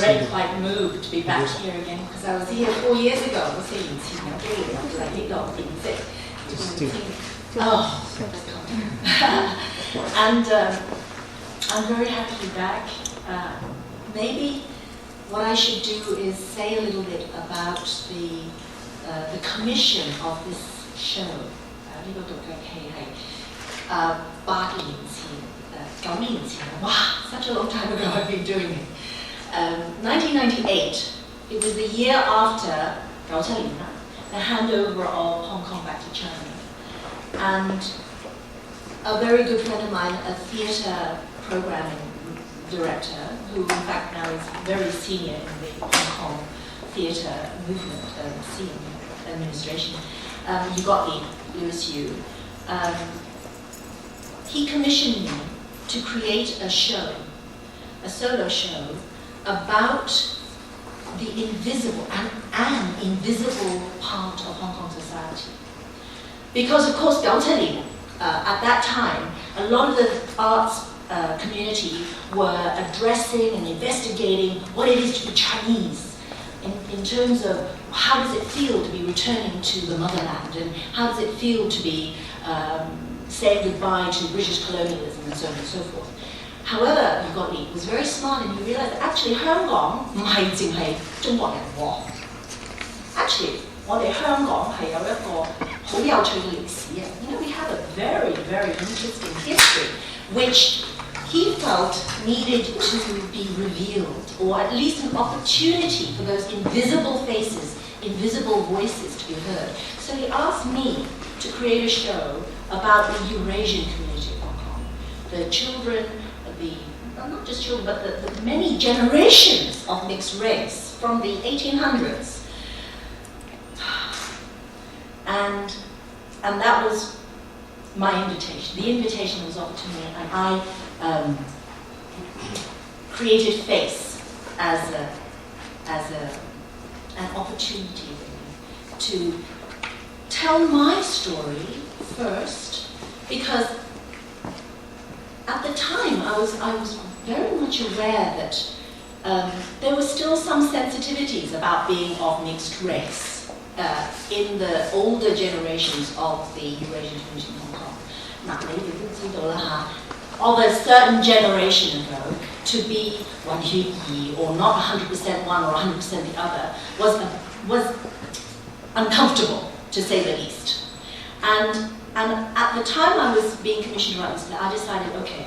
already quite moved to be back here again because I was here 4 years ago. 4年前有機會嚟呢度演繹。Oh, and I'm very happy to be back. Maybe what I should do is say a little bit about the commission of this show. 呢個獨腳戲係8年前、9年前，哇 such a long time ago I've been doing it. 1998, it was the year after 97年啦 the handover of Hong Kong back to China. And a very good friend of mine, a theatre programming director, who in fact now is very senior in the Hong Kong theatre movement scene administration, Lewis Yu, he commissioned me to create a show, a solo show, about the invisible, an invisible part of Hong Kong society. Because of course, at that time, a lot of the arts community were addressing and investigating what it is to be Chinese in terms of how does it feel to be returning to the motherland and how does it feel to be saying goodbye to British colonialism and so on and so forth. However, Li was very smart and he realized that actually Hong Kong 唔係淨係中國人喎。Actually, 我哋香港係有一個好有趣嘅歷史啊。You know, we have a very, very interesting history, which he felt needed to be revealed, or at least an opportunity for those invisible faces, invisible voices to be heard. So he asked me to create a show about the Eurasian community of Hong Kong, the children, not just children, but the many generations of mixed race from the 1800s. And that was my invitation. The invitation was offered to me, and I created Face as an opportunity to tell my story first, because at the time I was very much aware that there were still some sensitivities about being of mixed race in the older generations of the Eurasian community in Hong Kong. Now, maybe you can see of a certain generation ago, to be 混血兒 or not 100% one or 100% the other was uncomfortable, to say the least. And at the time I was being commissioned to write this, I decided, okay,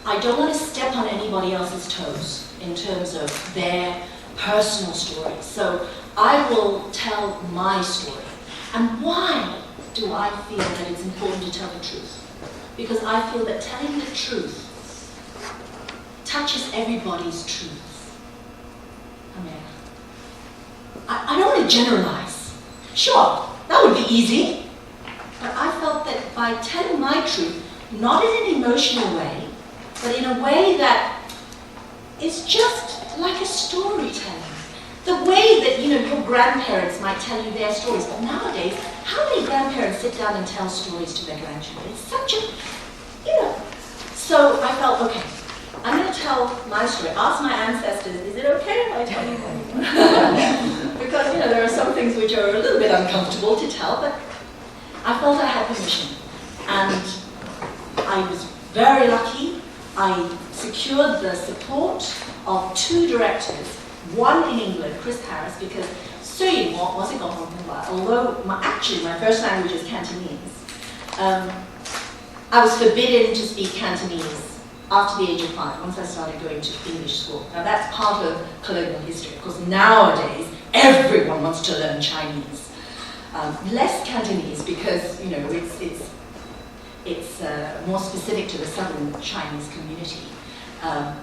I don't want to step on anybody else's toes in terms of their personal stories. So I will tell my story. And why do I feel that it's important to tell the truth? Because I feel that telling the truth touches everybody's truth. I don't want to generalize. Sure, that would be easy. But I felt that by telling my truth, not in an emotional way, but in a way that is just like a storytelling. The way that, you know, your grandparents might tell you their stories, but nowadays, how many grandparents sit down and tell stories to their grandchildren? It's such a, you know. So I felt, okay, I'm going to tell my story. Ask my ancestors, is it okay if I tell you that? Because, you know, there are some things which are a little bit uncomfortable to tell, but I felt I had permission. And I was very lucky. I secured the support of 2 directors, one in England, Chris Harris, because although actually my first language is Cantonese, I was forbidden to speak Cantonese after the age of 5, once I started going to English school. Now that's part of colonial history. Of course, nowadays, everyone wants to learn Chinese. Less Cantonese because, you know, it's more specific to the southern Chinese community.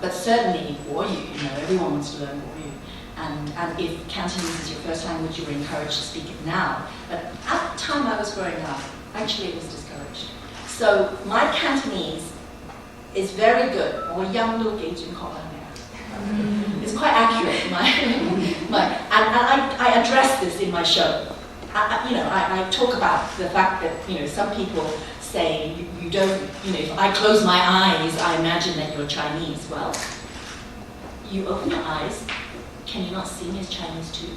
But certainly in Guoyu, you know, everyone wants to learn Guoyu. And if Cantonese is your first language, you're encouraged to speak it now. But at the time I was growing up, actually it was discouraged. So my Cantonese is very good. It's quite accurate. And I address this in my show. I talk about the fact that, you know, some people say you don't, you know, if I close my eyes, I imagine that you're Chinese. Well, you open your eyes, can you not see me as Chinese too?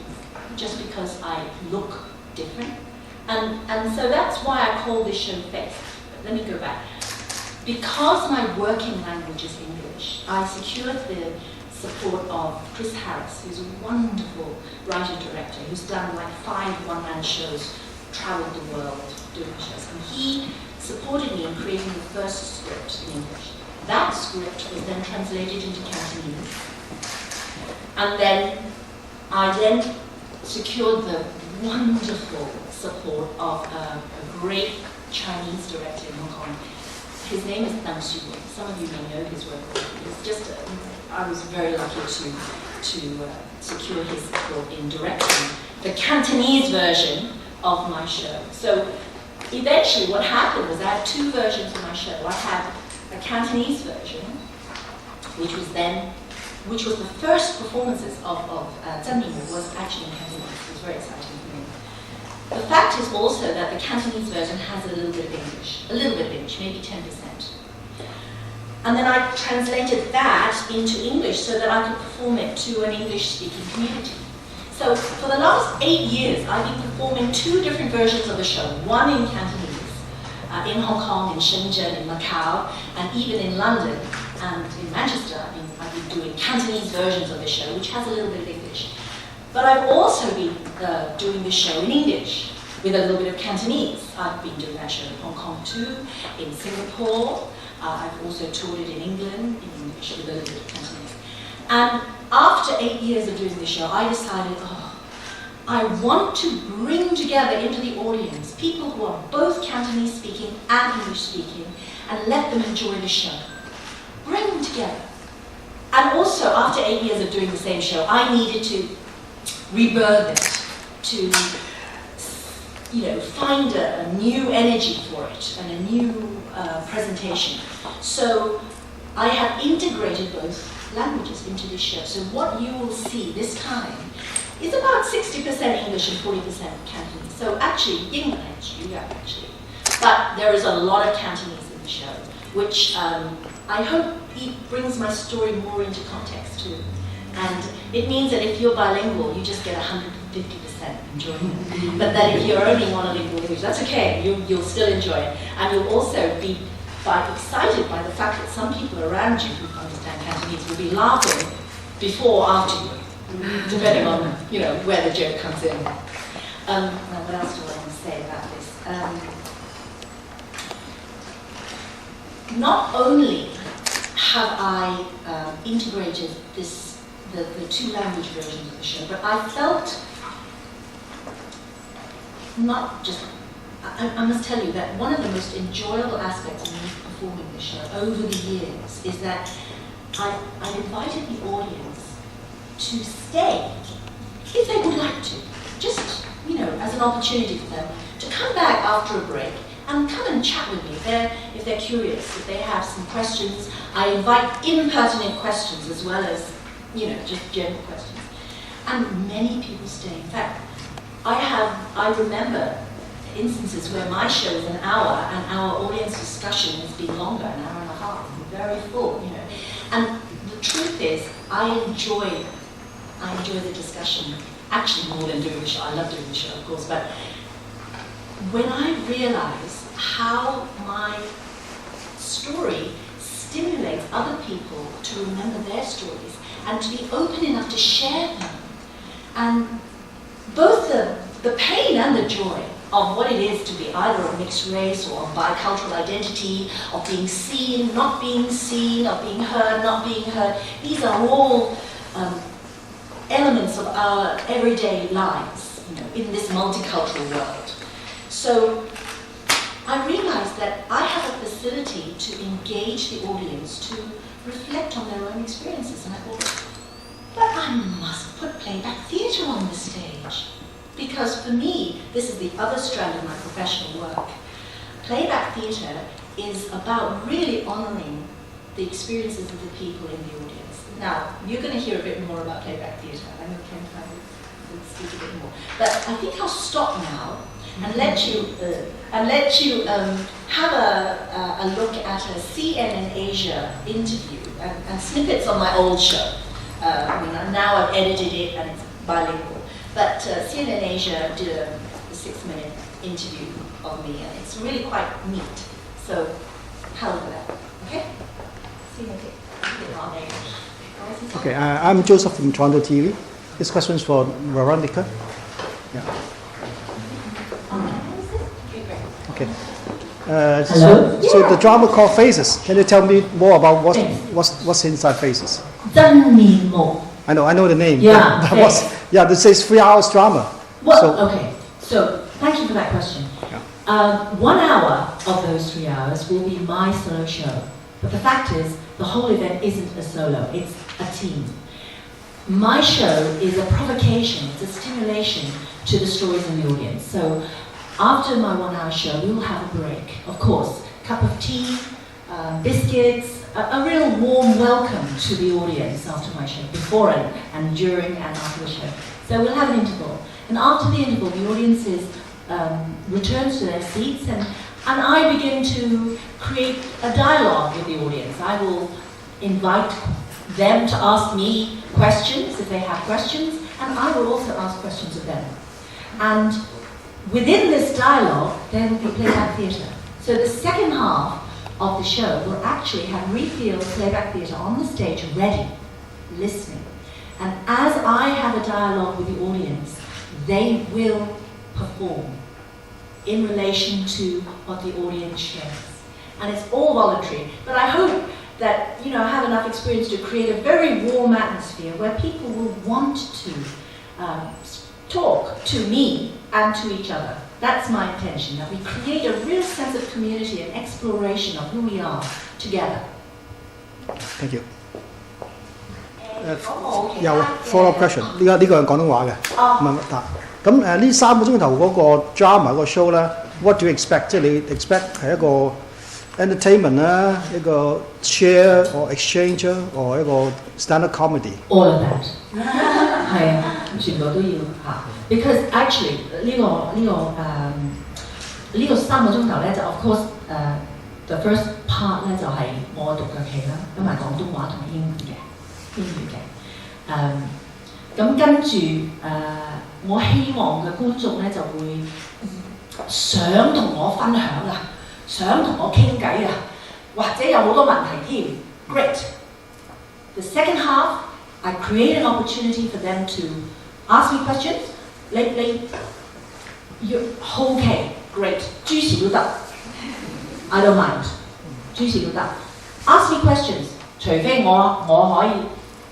Just because I look different? And so that's why I call this show Faith. But let me go back. Because my working language is English, I secured the support of Chris Harris, who's a wonderful writer-director who's done like 5 one-man shows, traveled the world doing shows. And he supported me in creating the first script in English. That script was then translated into Cantonese. And then I then secured the wonderful support of a great Chinese director in Hong Kong. His name is Deng Xu. Some of you may know his work. It's just, I was very lucky to secure his support in directing the Cantonese version of my show. So eventually what happened was I had 2 versions of my show. I had a Cantonese version, which was the first performances of Zheng Yimou was actually in Cantonese. It was very exciting for me. The fact is also that the Cantonese version has a little bit of English, maybe 10%. And then I translated that into English so that I could perform it to an English-speaking community. So for the last 8 years, I've been performing 2 different versions of the show, one in Cantonese, in Hong Kong, in Shenzhen, in Macau, and even in London and in Manchester. I've been doing Cantonese versions of the show, which has a little bit of English. But I've also been doing the show in English with a little bit of Cantonese. I've been doing that show in Hong Kong too, in Singapore. I've also toured it in England in English with a little bit of Cantonese. And after 8 years of doing the show, I decided, I want to bring together into the audience people who are both Cantonese speaking and English speaking and let them enjoy the show. Bring them together. And also, after 8 years of doing the same show, I needed to rebirth it, to find a new energy for it and a new presentation. So I have integrated both languages into this show. So what you will see this time is about 60% English and 40% Cantonese. So actually, actually. But there is a lot of Cantonese in the show, which I hope it brings my story more into context too. And it means that if you're bilingual, you just get 150% enjoyment. But that if you're only monolingual English, that's okay, you'll still enjoy it. And you'll also be excited by the fact that some people around you who understand Cantonese will be laughing before or after you, depending on where the joke comes in. Now what else do I want to say about this? Not only have I integrated the 2 language versions of the show, but I felt I must tell you that one of the most enjoyable aspects of me performing the show over the years is that I invited the audience to stay, if they would like to, just, as an opportunity for them to come back after a break and come and chat with me if they're curious, if they have some questions. I invite impertinent questions as well as, just general questions. And many people stay. In fact, I remember instances where my show is an hour and our audience discussion has been longer, an hour and a half, very full, And the truth is, I enjoy the discussion, actually more than doing the show. I love doing the show, of course, but when I realize how my story stimulates other people to remember their stories and to be open enough to share them, and both the pain and the joy of what it is to be either a mixed race or a bicultural identity, of being seen, not being seen, of being heard, not being heard. These are all elements of our everyday lives, in this multicultural world. So I realized that I have a facility to engage the audience to reflect on their own experiences, and I thought, but I must put playback theatre on the stage. Because for me, this is the other strand of my professional work. Playback theatre is about really honouring the experiences of the people in the audience. Now, you're going to hear a bit more about playback theatre. I know Ken will speak a bit more. But I think I'll stop now and let you have a look at a CNN Asia interview and snippets on my old show. now I've edited it and it's bilingual. But CNN Asia did a 6-minute interview of me, and it's really quite neat. So, have a look at that. Okay? See you later. Okay, I'm Joseph from TorontoTV. This question is for Veronica. Yeah. Okay. So the drama called Faces. Can you tell me more about what's inside Faces? 真面目. I know the name. Yeah. This is 3 hours drama. Okay. So thank you for that question. Yeah. 1 hour of those 3 hours will be my solo show. But the fact is, the whole event isn't a solo, it's a team. My show is a provocation, it's a stimulation to the stories in the audience. So after my 1 hour show, we will have a break. Of course, cup of tea, biscuits, a real warm welcome to the audience after my show, before and during and after the show. So we'll have an interval. And after the interval, the audience returns to their seats and I begin to create a dialogue with the audience. I will invite them to ask me questions if they have questions, and I will also ask questions of them. And within this dialogue, there will be playback theatre. So the second half of the show will actually have real playback theatre on the stage ready, listening. And as I have a dialogue with the audience, they will perform in relation to what the audience shares. And it's all voluntary, but I hope that I have enough experience to create a very warm atmosphere where people will want to talk to me and to each other. That's my intention, that we create a real sense of community and exploration of who we are together. Thank you. Follow-up question. 呢個係廣東話嘅，唔係答。咁呢3個鐘頭嗰個 drama 個 show 咧 ，what do you expect？ 即係你 expect 係一個 entertainment 啦，一個 share or exchange 或一個 stand-up comedy。All of that 係啊，全部都要嚇。Because actually 呢個3個鐘頭咧就 of course the first part 咧就係我獨腳戲啦，因為廣東話同埋英語嘅。咁跟住我希望嘅觀眾咧就會想同我分享啊，想同我傾偈啊，或者有好多問題添。Great. The second half, I create an opportunity for them to ask me questions. 你好奇 great， 諸事都得。I don't mind， 諸事都得。Ask me questions， 除非我可以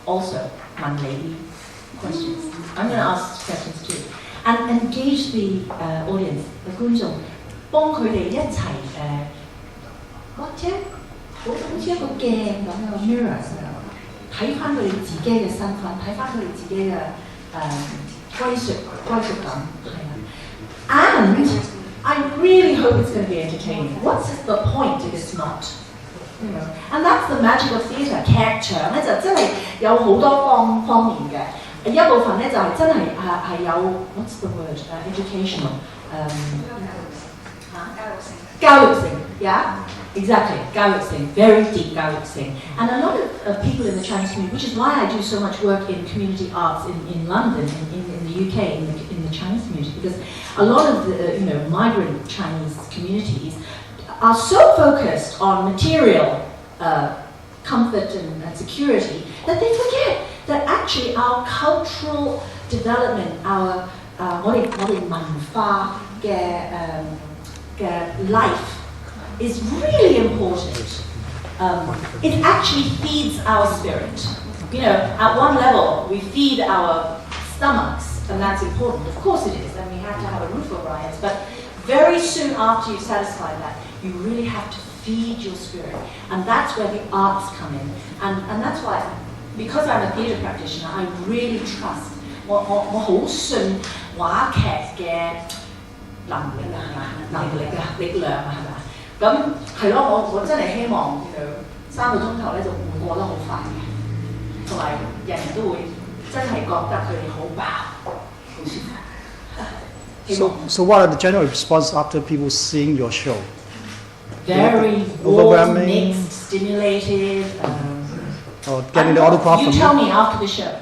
also 問你 questions. I'm going to ask questions too. And engage the audience, 觀眾，幫佢哋一齊或者好似一個鏡咁樣 mirror 睇翻佢哋自己嘅身份，睇翻佢哋自己嘅歸屬感，係啦。And I really hope it's going to be entertaining. What's the point if it's not? And that's the magic of theatre. 劇場咧就真係有好多方面嘅，一部分咧就係真係有 what's the word educational 教育性 yeah exactly 教育性 very deep 教育性 and a lot of people in the Chinese community, which is why I do so much work in community arts in London, in the UK, in the Chinese community, because a lot of the migrant Chinese communities are so focused on material comfort and security that they forget that actually our cultural development, our 我哋文化嘅life is really important. It actually feeds our spirit. At one level, we feed our stomachs, and that's important. Of course it is, and we have to have a roof over our heads. But very soon after you satisfy that, you really have to feed your spirit. And that's where the arts come in. And that's why, because I'm a theatre practitioner, I really trust. 我好信話劇嘅能力啊，力量啊，係咪？咁係咯，我真係希望3個鐘頭咧就會過得好快嘅，同埋人人都會真係覺得佢哋好飽，好舒服。So what are the general response after people seeing your show? Very warm, mixed, stimulated. or getting the autograph You from tell me after the show.